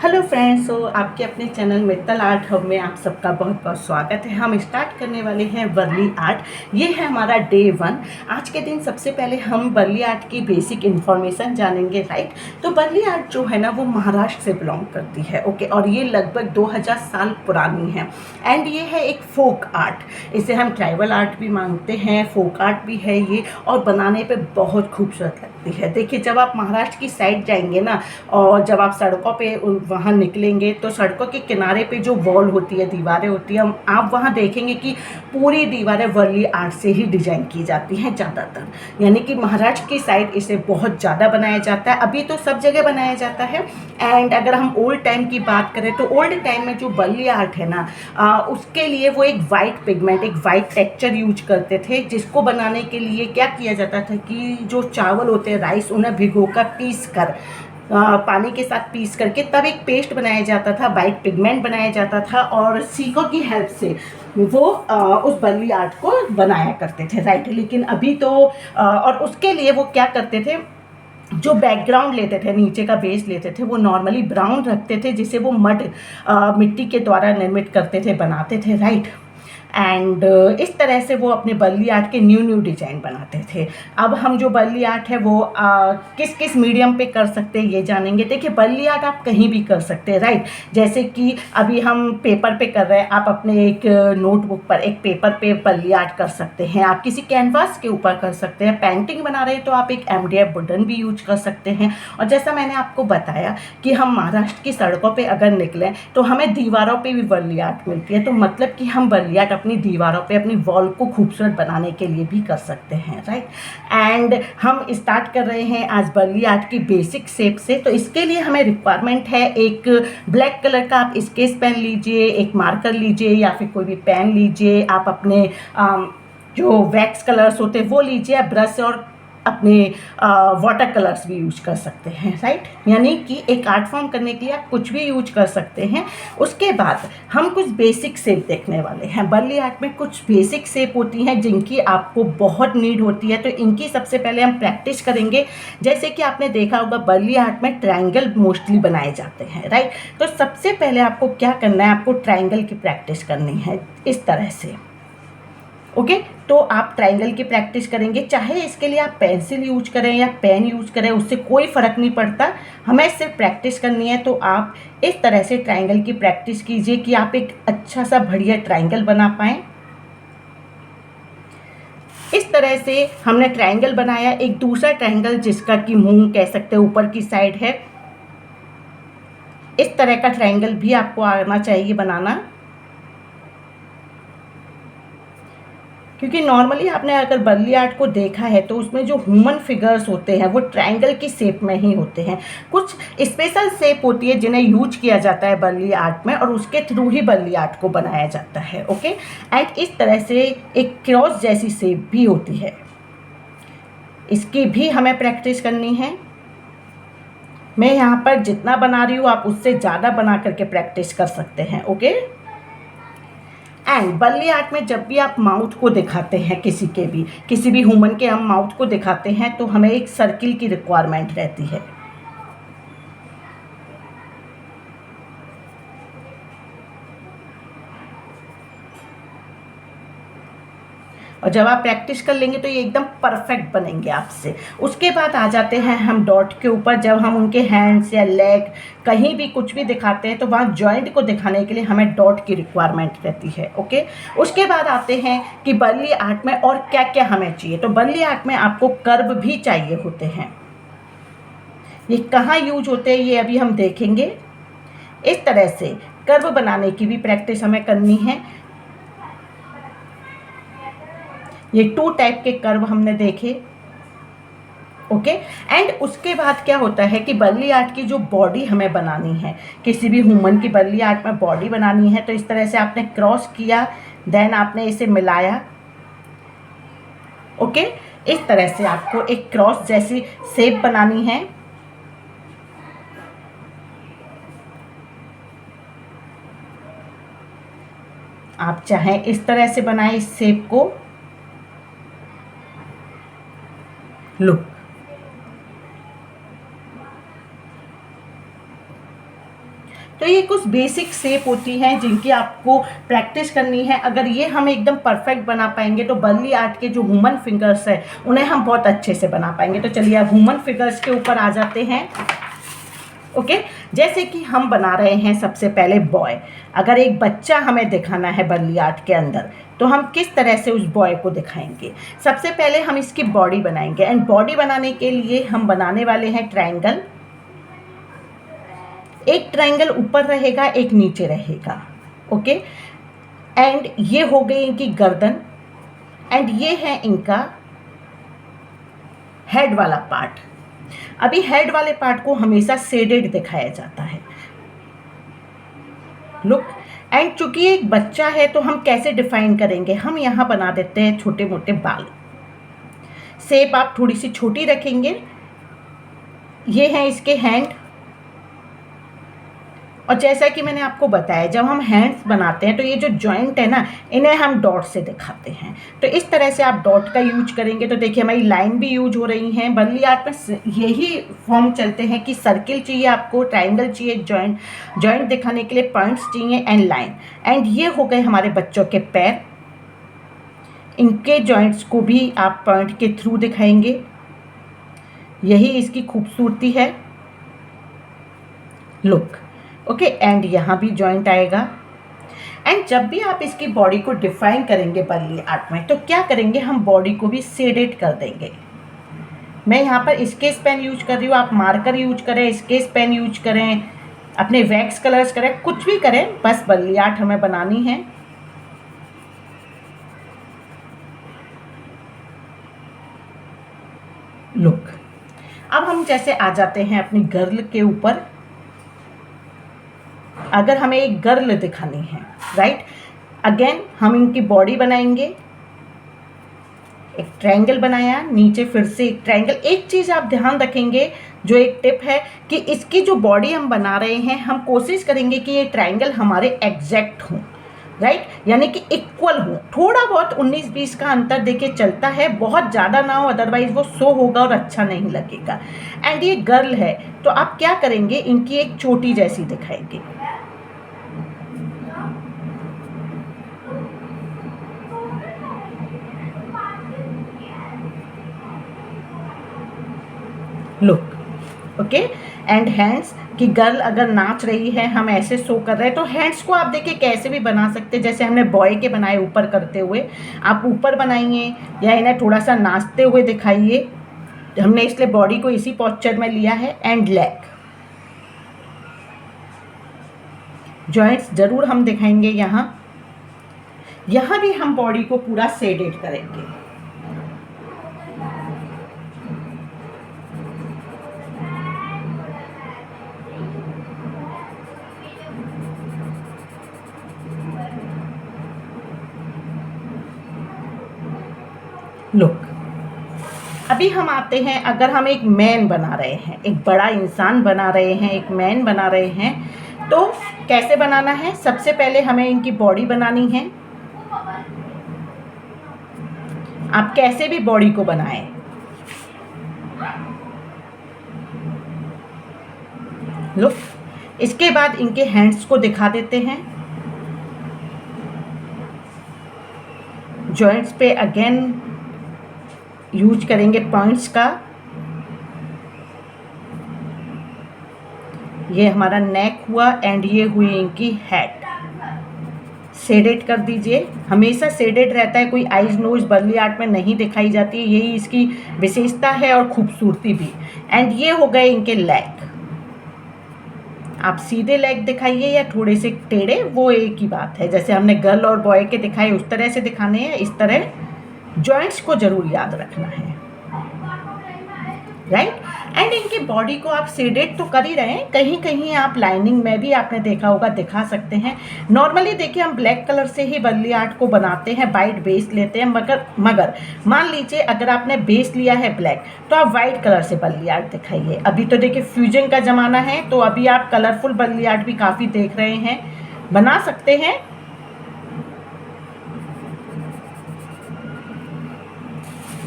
Hello friends, तो आपके अपने चैनल मित्तल आर्ट हब में आप सबका बहुत बहुत स्वागत है। हम स्टार्ट करने वाले हैं वर्ली आर्ट। ये है हमारा डे 1। आज के दिन सबसे पहले हम वर्ली आर्ट की बेसिक इन्फॉर्मेशन जानेंगे, राइट। तो वर्ली आर्ट जो है ना वो महाराष्ट्र से बिलोंग करती है, ओके। और ये लगभग 2000 साल पुरानी है एंड ये है एक फोक आर्ट। इसे हम ट्राइबल आर्ट भी मानते हैं, फोक आर्ट भी है ये, और बनाने पे बहुत खूबसूरत लगती है। देखिए, जब आप महाराष्ट्र की साइड जाएंगे ना और जब आप सड़कों पे वहाँ निकलेंगे तो सड़कों के किनारे पे जो वॉल होती है, दीवारें होती हैं, आप वहाँ देखेंगे कि पूरी दीवारें वर्ली आर्ट से ही डिजाइन की जाती हैं ज़्यादातर। यानी कि महाराष्ट्र की साइड इसे बहुत ज़्यादा बनाया जाता है। अभी तो सब जगह बनाया जाता है। एंड अगर हम ओल्ड टाइम की बात करें तो ओल्ड टाइम में जो वर्ली आर्ट है ना, उसके लिए वो एक वाइट पिगमेंट, एक वाइट टेक्सचर यूज करते थे, जिसको बनाने के लिए क्या किया जाता था कि जो चावल होते हैं, राइस, उन्हें भिगोकर पीस कर पानी के साथ पीस करके तब एक पेस्ट बनाया जाता था, वाइट पिगमेंट बनाया जाता था, और सीकों की हेल्प से वो उस वर्ली आर्ट को बनाया करते थे, राइट। लेकिन अभी तो और उसके लिए वो क्या करते थे, जो बैकग्राउंड लेते थे, नीचे का बेस लेते थे, वो नॉर्मली ब्राउन रखते थे, जिसे वो मिट्टी के द्वारा निर्मित करते थे, बनाते थे, राइट। एंड इस तरह से वो अपने वर्ली आर्ट के न्यू डिज़ाइन बनाते थे। अब हम जो वर्ली आर्ट है वो किस किस मीडियम पे कर सकते हैं ये जानेंगे। देखिए, वर्ली आर्ट आप कहीं भी कर सकते हैं, राइट। जैसे कि अभी हम पेपर पे कर रहे हैं, आप अपने एक नोटबुक पर, एक पेपर पे वर्ली आर्ट कर सकते हैं। आप किसी कैनवास के ऊपर कर सकते हैं। पेंटिंग बना रहे हैं तो आप एक MDF वुडन भी यूज कर सकते हैं। और जैसा मैंने आपको बताया कि हम महाराष्ट्र की सड़कों पे अगर निकलें तो हमें दीवारों पे भी वर्ली आर्ट मिलती है। तो मतलब कि हम वर्ली आर्ट अपनी दीवारों पे, अपनी वॉल को खूबसूरत बनाने के लिए भी कर सकते हैं, राइट। एंड हम स्टार्ट कर रहे हैं आज वर्ली आर्ट की बेसिक शेप से। तो इसके लिए हमें रिक्वायरमेंट है एक ब्लैक कलर का आप स्केच पेन लीजिए, एक मार्कर लीजिए या फिर कोई भी पेन लीजिए। आप अपने जो वैक्स कलर्स होते हैं वो लीजिए, ब्रश और अपने वाटर कलर्स भी यूज कर सकते हैं, राइट। यानी कि एक आर्ट फॉर्म करने के लिए आप कुछ भी यूज कर सकते हैं। उसके बाद हम कुछ बेसिक शेप देखने वाले हैं। वर्ली आर्ट में कुछ बेसिक शेप होती हैं जिनकी आपको बहुत नीड होती है, तो इनकी सबसे पहले हम प्रैक्टिस करेंगे। जैसे कि आपने देखा होगा वर्ली आर्ट में ट्रायंगल मोस्टली बनाए जाते हैं, राइट। तो सबसे पहले आपको क्या करना है, आपको ट्रायंगल की प्रैक्टिस करनी है इस तरह से, ओके। तो आप ट्रायंगल की प्रैक्टिस करेंगे, चाहे इसके लिए आप पेंसिल यूज करें या पेन यूज करें, उससे कोई फर्क नहीं पड़ता। हमें सिर्फ प्रैक्टिस करनी है। तो आप इस तरह से ट्रायंगल की प्रैक्टिस कीजिए कि आप एक अच्छा सा बढ़िया ट्रायंगल बना पाएं। इस तरह से हमने ट्रायंगल बनाया। एक दूसरा ट्रायंगल जिसका कि मुंह कह सकते हैं ऊपर की साइड है, इस तरह का ट्रायंगल भी आपको आना चाहिए बनाना। क्योंकि नॉर्मली आपने अगर वर्ली आर्ट को देखा है तो उसमें जो ह्यूमन फिगर्स होते हैं वो ट्रायंगल की शेप में ही होते हैं। कुछ स्पेशल शेप होती है जिन्हें यूज किया जाता है वर्ली आर्ट में, और उसके थ्रू ही वर्ली आर्ट को बनाया जाता है, ओके। एंड इस तरह से एक क्रॉस जैसी शेप भी होती है, इसकी भी हमें प्रैक्टिस करनी है। मैं यहाँ पर जितना बना रही हूँ आप उससे ज़्यादा बना करके प्रैक्टिस कर सकते हैं, ओके। एंड वर्ली आर्ट में जब भी आप माउथ को दिखाते हैं, किसी भी ह्यूमन के हम माउथ को दिखाते हैं तो हमें एक सर्किल की रिक्वायरमेंट रहती है। और जब आप प्रैक्टिस कर लेंगे तो ये एकदम परफेक्ट बनेंगे आपसे। उसके बाद आ जाते हैं हम डॉट के ऊपर। जब हम उनके हैंड्स या लेग कहीं भी कुछ भी दिखाते हैं तो वहाँ जॉइंट को दिखाने के लिए हमें डॉट की रिक्वायरमेंट रहती है, ओके। उसके बाद आते हैं कि वर्ली आर्ट में और क्या क्या हमें चाहिए। तो वर्ली आर्ट में आपको कर्व भी चाहिए होते हैं। ये कहाँ यूज होते हैं ये अभी हम देखेंगे। इस तरह से कर्व बनाने की भी प्रैक्टिस हमें करनी है। ये 2 टाइप के कर्व हमने देखे, ओके। एंड उसके बाद क्या होता है कि वर्ली आर्ट की जो बॉडी हमें बनानी है, किसी भी ह्यूमन की वर्ली आर्ट में बॉडी बनानी है, तो इस तरह से आपने क्रॉस किया, देन आपने इसे मिलाया, ओके। इस तरह से आपको एक क्रॉस जैसी शेप बनानी है। आप चाहें इस तरह से बनाएं इस शेप को, लो। तो ये कुछ बेसिक शेप होती हैं जिनकी आपको प्रैक्टिस करनी है। अगर ये हम एकदम परफेक्ट बना पाएंगे तो बर्ली आर्ट के जो ह्यूमन फिगर्स है उन्हें हम बहुत अच्छे से बना पाएंगे। तो चलिए अब ह्यूमन फिगर्स के ऊपर आ जाते हैं। ओके, जैसे कि हम बना रहे हैं सबसे पहले बॉय। अगर एक बच्चा हमें दिखाना है बर्ली आर्ट के अंदर तो हम किस तरह से उस बॉय को दिखाएंगे। सबसे पहले हम इसकी बॉडी बनाएंगे एंड बॉडी बनाने के लिए हम बनाने वाले हैं ट्रायंगल। एक ट्रायंगल ऊपर रहेगा, एक नीचे रहेगा। ओके, एंड ये हो गई इनकी गर्दन एंड ये है इनका हेड वाला पार्ट। अभी हेड वाले पार्ट को हमेशा शेडेड दिखाया जाता है। लुक, एंड चूंकि एक बच्चा है तो हम कैसे डिफाइन करेंगे, हम यहाँ बना देते हैं छोटे मोटे बाल। शेप आप थोड़ी सी छोटी रखेंगे। ये हैं इसके हैंड, और जैसा कि मैंने आपको बताया जब हम हैंड्स बनाते हैं तो ये जो जॉइंट है ना, इन्हें हम डॉट से दिखाते हैं। तो इस तरह से आप डॉट का यूज करेंगे तो देखिए हमारी लाइन भी यूज हो रही हैं। बर्ली आर्ट में यही फॉर्म चलते हैं कि सर्किल चाहिए आपको, ट्रायंगल चाहिए, जॉइंट दिखाने के लिए पॉइंट्स चाहिए एंड लाइन। एंड ये हो गए हमारे बच्चों के पैर। इनके जॉइंट्स को भी आप पॉइंट के थ्रू दिखाएंगे, यही इसकी खूबसूरती है। लुक, ओके, एंड यहाँ भी जॉइंट आएगा। एंड जब भी आप इसकी बॉडी को डिफाइन करेंगे बर्ली आर्ट में तो क्या करेंगे, हम बॉडी को भी शेडेड कर देंगे। मैं यहाँ पर स्केच पेन यूज कर रही हूँ, आप मार्कर यूज करें, स्केच पेन यूज करें, अपने वैक्स कलर्स करें, कुछ भी करें, बस बर्ली आर्ट हमें बनानी है। लुक, अब हम जैसे आ जाते हैं अपनी गर्ल के ऊपर। अगर हमें एक गर्ल दिखानी है, राइट, अगेन हम इनकी बॉडी बनाएंगे। एक ट्रायंगल बनाया, नीचे फिर से एक ट्रायंगल। एक चीज़ आप ध्यान रखेंगे, जो एक टिप है कि इसकी जो बॉडी हम बना रहे हैं हम कोशिश करेंगे कि ये ट्रायंगल हमारे एग्जैक्ट हों, राइट, यानी कि इक्वल हो। थोड़ा बहुत 19-20 का अंतर देखिए चलता है, बहुत ज़्यादा ना हो, अदरवाइज वो शो होगा और अच्छा नहीं लगेगा। एंड ये गर्ल है तो आप क्या करेंगे, इनकी एक चोटी जैसी दिखाएंगे। लुक, ओके, एंड हैंड्स की गर्ल अगर नाच रही है, हम ऐसे शो कर रहे हैं तो हैंड्स को आप देखिए कैसे भी बना सकते हैं। जैसे हमने बॉय के बनाए ऊपर करते हुए, आप ऊपर बनाइए या इन्हें थोड़ा सा नाचते हुए दिखाइए। हमने इसलिए बॉडी को इसी पोस्चर में लिया है। एंड लेग, जॉइंट्स जरूर हम दिखाएंगे। यहाँ भी हम बॉडी को पूरा शेडेड करेंगे। लुक, अभी हम आते हैं, अगर हम एक मैन बना रहे हैं, एक बड़ा इंसान बना रहे हैं, एक मैन बना रहे हैं, तो कैसे बनाना है। सबसे पहले हमें इनकी बॉडी बनानी है। आप कैसे भी बॉडी को बनाएं। लुक, इसके बाद इनके हैंड्स को दिखा देते हैं। जॉइंट्स पे अगेन यूज करेंगे पॉइंट्स का। ये हमारा नेक हुआ एंड ये हुई इनकी हेड। शेडेड कर दीजिए, हमेशा शेडेड रहता है, कोई आईज नोज बर्ली आर्ट में नहीं दिखाई जाती है, यही इसकी विशेषता है और खूबसूरती भी। एंड ये हो गए इनके लेग। आप सीधे लेग दिखाइए या थोड़े से टेढ़े, वो एक ही बात है। जैसे हमने गर्ल और बॉय के दिखाए उस तरह से दिखाने हैं। इस तरह जॉइंट्स को जरूर याद रखना है, राइट। एंड इनकी बॉडी को आप शेडेड तो कर ही रहे हैं, कहीं कहीं आप लाइनिंग में भी आपने देखा होगा दिखा सकते हैं। नॉर्मली देखिए हम ब्लैक कलर से ही बर्ली आर्ट को बनाते हैं, वाइट बेस लेते हैं, मगर मान लीजिए अगर आपने बेस लिया है ब्लैक तो आप वाइट कलर से बर्ली आर्ट दिखाइए। अभी तो देखिए फ्यूजन का ज़माना है, तो अभी आप कलरफुल बर्ली आर्ट भी काफ़ी देख रहे हैं, बना सकते हैं।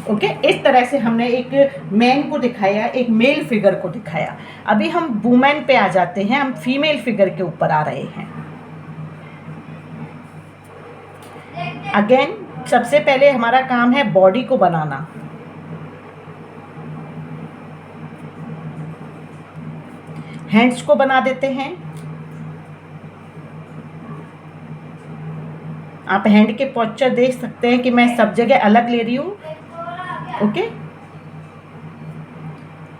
ओके, इस तरह से हमने एक मैन को दिखाया, एक मेल फिगर को दिखाया। अभी हम वुमेन पे आ जाते हैं, हम फीमेल फिगर के ऊपर आ रहे हैं। अगेन सबसे पहले हमारा काम है बॉडी को बनाना। हैंड्स को बना देते हैं। आप हैंड के पोस्चर देख सकते हैं कि मैं सब जगह अलग ले रही हूँ। ओके,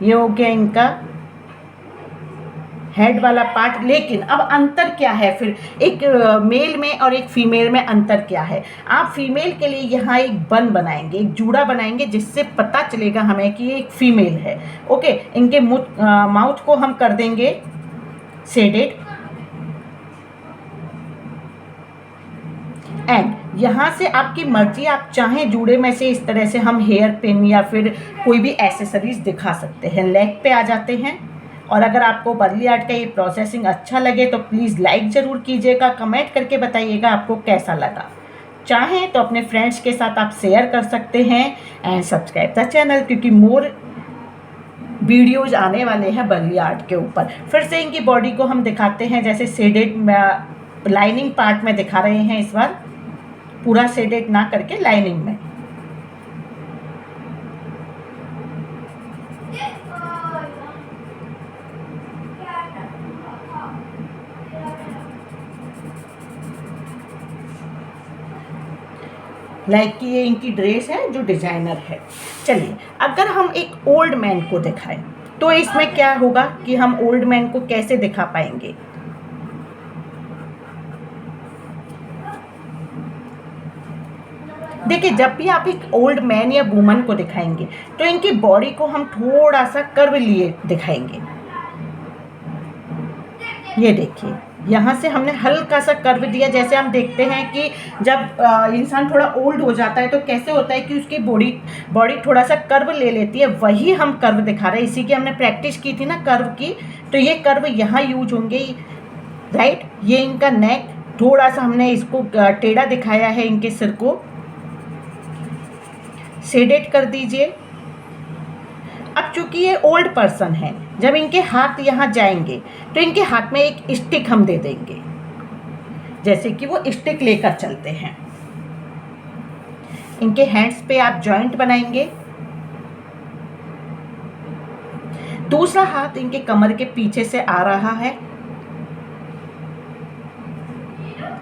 ये हो गया इनका हेड वाला पार्ट। लेकिन अब अंतर क्या है फिर एक मेल में और एक फीमेल में अंतर क्या है? आप फीमेल के लिए यहाँ एक बन बनाएंगे, एक जूड़ा बनाएंगे, जिससे पता चलेगा हमें कि ये एक फीमेल है। ओके, इनके माउथ को हम कर देंगे शेडेड, एंड यहाँ से आपकी मर्जी, आप चाहें जूड़े में से इस तरह से हम हेयर पिन या फिर कोई भी एसेसरीज दिखा सकते हैं। लेग पे आ जाते हैं। और अगर आपको वर्ली आर्ट का ये प्रोसेसिंग अच्छा लगे तो प्लीज़ लाइक ज़रूर कीजिएगा, कमेंट करके बताइएगा आपको कैसा लगा। चाहें तो अपने फ्रेंड्स के साथ आप शेयर कर सकते हैं एंड सब्सक्राइब द चैनल, क्योंकि मोर वीडियोज आने वाले हैं वर्ली आर्ट के ऊपर। फिर से इनकी बॉडी को हम दिखाते हैं, जैसे शेडेड लाइनिंग पार्ट में दिखा रहे हैं इस बार, पूरा शेडेड ना करके लाइनिंग में। लाइक कि ये इनकी ड्रेस है जो डिजाइनर है। चलिए, अगर हम एक ओल्ड मैन को दिखाएं तो इसमें क्या होगा कि हम ओल्ड मैन को कैसे दिखा पाएंगे? देखिए, जब भी आप एक ओल्ड मैन या वुमन को दिखाएंगे तो इनकी बॉडी को हम थोड़ा सा कर्व लिए दिखाएंगे। ये देखिए, यहाँ से हमने हल्का सा कर्व दिया। जैसे हम देखते हैं कि जब इंसान थोड़ा ओल्ड हो जाता है तो कैसे होता है कि उसकी बॉडी थोड़ा सा कर्व ले लेती है, वही हम कर्व दिखा रहे हैं। इसी की हमने प्रैक्टिस की थी ना कर्व की, तो ये कर्व यहाँ यूज होंगे, राइट। ये इनका नेक, थोड़ा सा हमने इसको टेढ़ा दिखाया है, इनके सिर को शेडेड कर दीजिए। अब चूंकि ये ओल्ड पर्सन है, जब इनके हाथ यहाँ जाएंगे तो इनके हाथ में एक स्टिक हम दे देंगे, जैसे कि वो स्टिक लेकर चलते हैं। इनके हैंड्स पे आप जॉइंट बनाएंगे। दूसरा हाथ इनके कमर के पीछे से आ रहा है।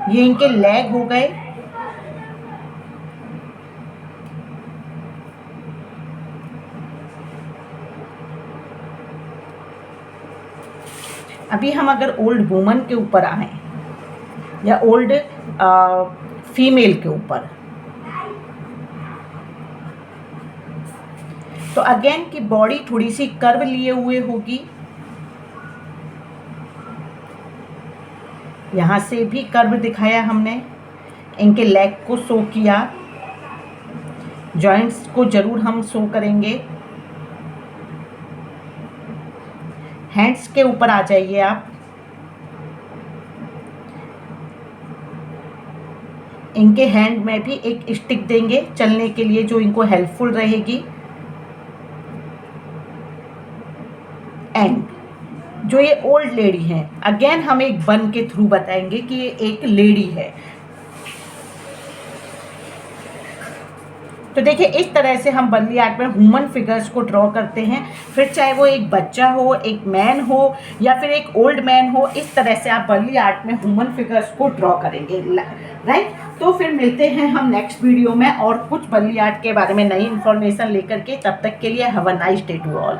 ये इनके लेग हो गए। अभी हम अगर ओल्ड वुमन के ऊपर आए या ओल्ड फीमेल के ऊपर, तो अगेन की बॉडी थोड़ी सी कर्व लिए हुए होगी। यहाँ से भी कर्व दिखाया हमने, इनके लेग को शो किया, जॉइंट्स को जरूर हम शो करेंगे। हैंड्स के ऊपर आ जाइए आप। इनके हैंड में भी एक स्टिक देंगे चलने के लिए, जो इनको हेल्पफुल रहेगी। एंड जो ये ओल्ड लेडी हैं, अगेन हम एक बन के थ्रू बताएंगे कि ये एक लेडी है। तो देखिए, इस तरह से हम वर्ली आर्ट में ह्यूमन फिगर्स को ड्रॉ करते हैं। फिर चाहे वो एक बच्चा हो, एक मैन हो या फिर एक ओल्ड मैन हो, इस तरह से आप वर्ली आर्ट में ह्यूमन फिगर्स को ड्रॉ करेंगे, राइट। तो फिर मिलते हैं हम नेक्स्ट वीडियो में और कुछ वर्ली आर्ट के बारे में नई इन्फॉर्मेशन लेकर के। तब तक के लिए have a nice day to all.